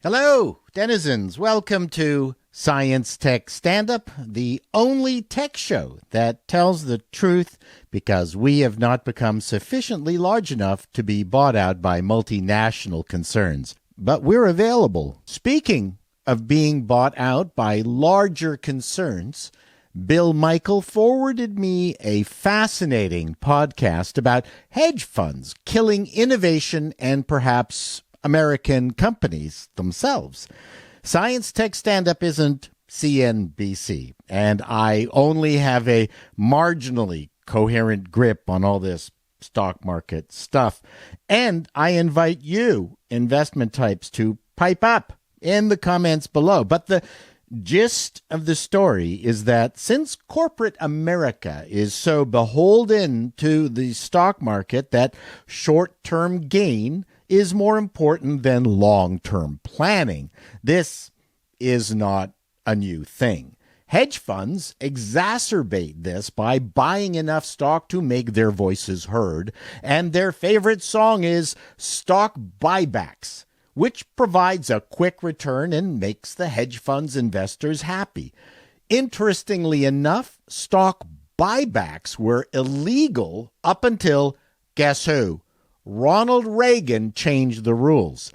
Hello, denizens. Welcome to Science Tech Stand-Up, the only tech show that tells the truth because we have not become sufficiently large enough to be bought out by multinational concerns. But we're available. Speaking of being bought out by larger concerns, Bill Michael forwarded me a fascinating podcast about hedge funds killing innovation and perhaps American companies themselves. Science Tech Stand-Up isn't CNBC, and I only have a marginally coherent grip on all this stock market stuff. And I invite you, investment types, to pipe up in the comments below. But the gist of the story is that since corporate America is so beholden to the stock market that short-term gain is more important than long-term planning. This is not a new thing. Hedge funds exacerbate this by buying enough stock to make their voices heard, and their favorite song is stock buybacks, which provides a quick return and makes the hedge funds investors happy. Interestingly enough, stock buybacks were illegal up until, guess who? Ronald Reagan changed the rules.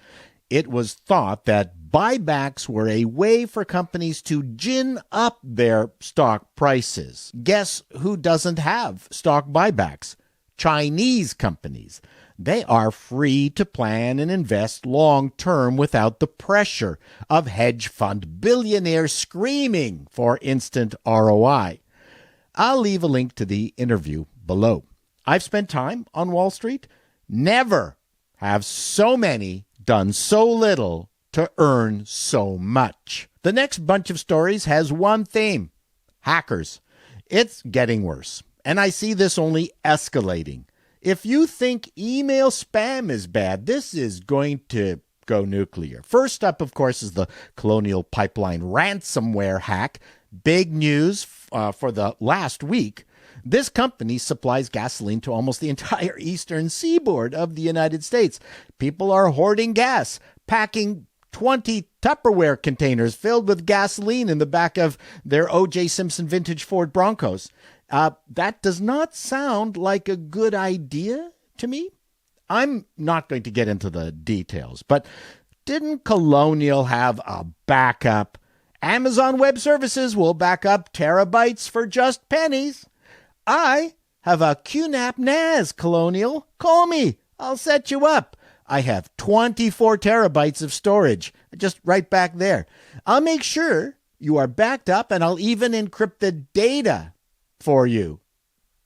It was thought that buybacks were a way for companies to gin up their stock prices. Guess who doesn't have stock buybacks? Chinese companies. They are free to plan and invest long-term without the pressure of hedge fund billionaires screaming for instant ROI. I'll leave a link to the interview below. I've spent time on Wall Street. Never have so many done so little to earn so much. The next bunch of stories has one theme: hackers. It's getting worse, and I see this only escalating. If you think email spam is bad, this is going to go nuclear. First up, of course, is the Colonial Pipeline ransomware hack. Big news for the last week. This company supplies gasoline to almost the entire eastern seaboard of the United States. People are hoarding gas, packing 20 Tupperware containers filled with gasoline in the back of their O.J. Simpson vintage Ford Broncos. That does not sound like a good idea to me. I'm not going to get into the details, but didn't Colonial have a backup? Amazon Web Services will back up terabytes for just pennies. I have a QNAP NAS, Colonial. Call me. I'll set you up. I have 24 terabytes of storage, just right back there. I'll make sure you are backed up, and I'll even encrypt the data for you.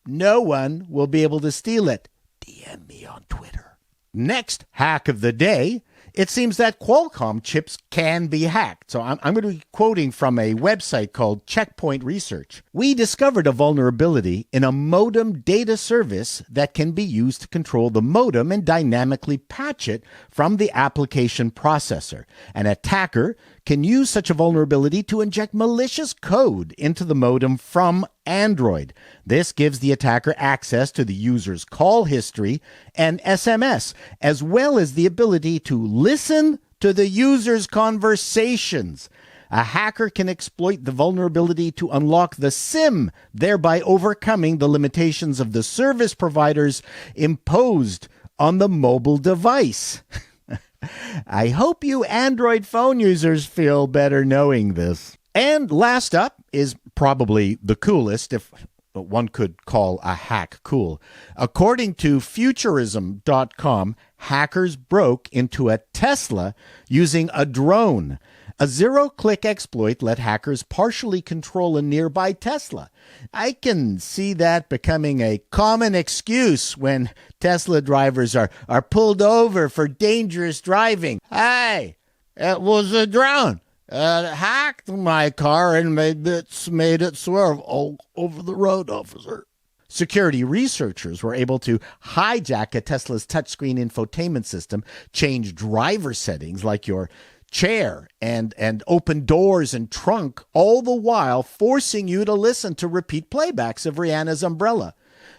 No one will be able to steal it. DM me on Twitter. Next hack of the day. It seems that Qualcomm chips can be hacked. So I'm going to be quoting from a website called Checkpoint Research. We discovered a vulnerability in a modem data service that can be used to control the modem and dynamically patch it from the application processor. An attacker can use such a vulnerability to inject malicious code into the modem from Android. This gives the attacker access to the user's call history and SMS, as well as the ability to listen to the user's conversations. A hacker can exploit the vulnerability to unlock the SIM, thereby overcoming the limitations of the service providers imposed on the mobile device. I hope you Android phone users feel better knowing this. And last up is probably the coolest, if one could call a hack cool. According to Futurism.com, hackers broke into a Tesla using a drone. A zero-click exploit let hackers partially control a nearby Tesla. I can see that becoming a common excuse when Tesla drivers are pulled over for dangerous driving. Hey, it was a drone. It hacked my car and made it swerve all over the road, officer. Security researchers were able to hijack a Tesla's touchscreen infotainment system, change driver settings like your chair and open doors and trunk, all the while forcing you to listen to repeat playbacks of Rihanna's Umbrella.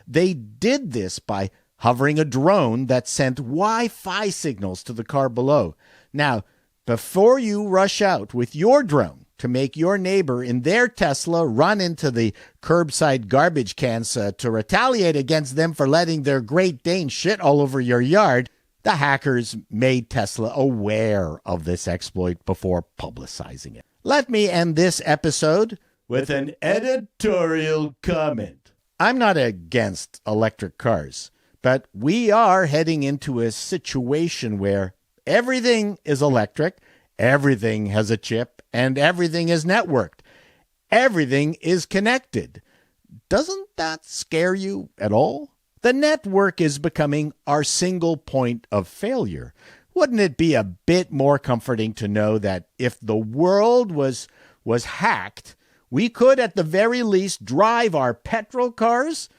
They did this by hovering a drone that sent Wi-Fi signals to the car below. Now, before you rush out with your drone to make your neighbor in their Tesla run into the curbside garbage cans to retaliate against them for letting their Great Dane shit all over your yard, the hackers made Tesla aware of this exploit before publicizing it. Let me end this episode with an editorial comment. I'm not against electric cars, but we are heading into a situation where everything is electric, everything has a chip, and everything is networked. Everything is connected. Doesn't that scare you at all? The network is becoming our single point of failure. Wouldn't it be a bit more comforting to know that if the world was hacked, we could at the very least drive our petrol cars?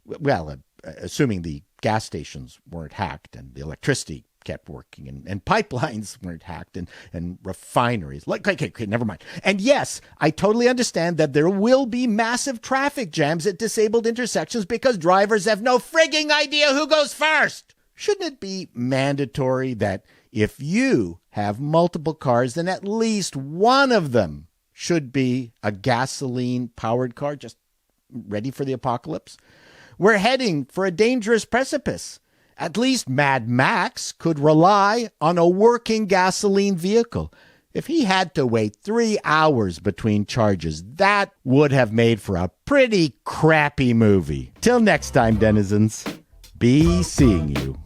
Well, assuming the gas stations weren't hacked and the electricity kept working and pipelines weren't hacked and refineries. Okay, never mind. And yes, I totally understand that there will be massive traffic jams at disabled intersections because drivers have no frigging idea who goes first. Shouldn't it be mandatory that if you have multiple cars, then at least one of them should be a gasoline-powered car just ready for the apocalypse? We're heading for a dangerous precipice. At least Mad Max could rely on a working gasoline vehicle. If he had to wait 3 hours between charges, that would have made for a pretty crappy movie. Till next time, denizens, be seeing you.